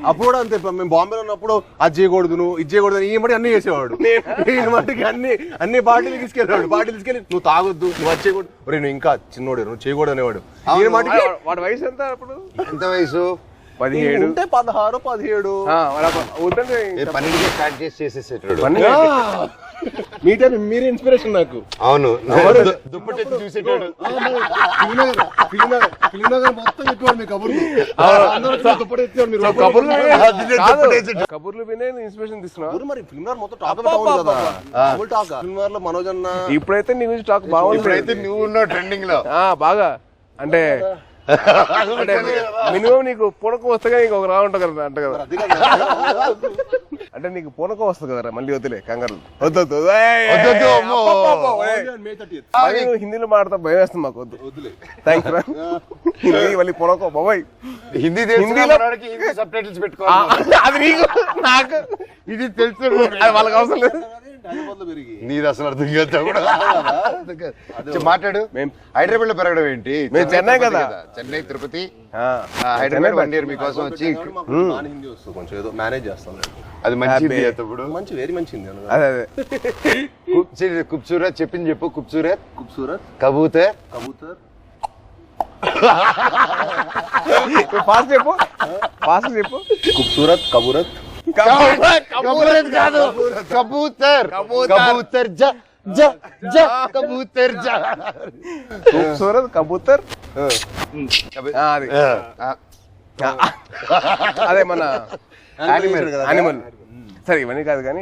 అప్పుడు కూడా అంతే, మేము బాంబేలో ఉన్నప్పుడు అది చేయకూడదు, నువ్వు ఇది చేయకూడదు, ఈ మట్టి అన్ని చేసేవాడు. ఈ మట్టికి అన్ని బాటిల్ తీసుకెళ్ళాడు. బాటిల్ తీసుకెళ్ళి నువ్వు తాగొద్దు, నువ్వు అది చేయకూడదు, నువ్వు ఇంకా చిన్నోడు, నువ్వు చేయకూడదు అనేవాడు. ఈ మట్టికి వాడి వయసు ఎంత అప్పుడు? ఎంత వయసు? 17 ఉంటే 16, 17. వద్దంటే 12కే స్టార్ట్ చేసేసేటాడు. మీ టైం మీరే ఇన్స్పిరేషన్ నాకు. అవును, దుప్పటి చూసేటాడు. కబుర్లు వినే ఇన్స్పిరేషన్ తీసుకున్నా. మరి ఫిల్మ్ మొత్తం టాక్ టాక్. ఫిల్మ్ లో మనోజ్ అన్న ఇప్పుడైతే నీ గురించి టాక్ బాగుంది. ఇప్పుడైతే నువ్వు ఉన్నావు ట్రెండింగ్ లో బాగా. అంటే మినిమం నీకు పూనకం వస్తే నీకు ఒక రా ఉంటుంది కదా అంట కదా. అంటే నీకు పూనకం వస్తుంది కదరా, మళ్ళీ వద్దులే కంగారు. వద్దు హిందీలో మాట్లాడతా భయం వేస్తుంది మాకు. వద్దులే థ్యాంక్స్ రా. హిందీ మళ్ళీ పూనకం బాబాయ్. హిందీలో సబ్ టైటిల్స్ పెట్టుకోవాలి. అది నీకు నాకు ఇది తెలుసు, అది వాళ్ళకి అవసరం లేదు. నీది అసలు అర్థం కాదు కూడా. మాట్లాడు. హైదరాబాద్ లో పెరగడం ఏంటి? మేము చెన్నై కదా. చెన్నై, తిరుపతి, హైదరాబాద్ 1 year మీకోసం వచ్చి హిందీ వస్తుంది, కొంచెం ఏదో మేనేజ్ చేస్తాను. అది మంచిది. అప్పుడు మంచి వెరీ మంచిది. అదే ఖూబ్సూరత్ చెప్పింది చెప్పు. ఖూబ్సూరత్, ఖూబ్సూరత్, కబూతర్, కబూతర్. ఫాస్ట్ చెప్పు, ఫాస్ట్ చెప్పు. ఖూబ్సూరత్, కబూరత్. కబూతర్ కాదు, కబూతర్. కబూతర్ జా జా జా, కబూతర్ జా. ఖూబ్సూరత్ కబూతర్. అది అదే మన యానిమల్. సరే ఇవన్నీ కాదు కానీ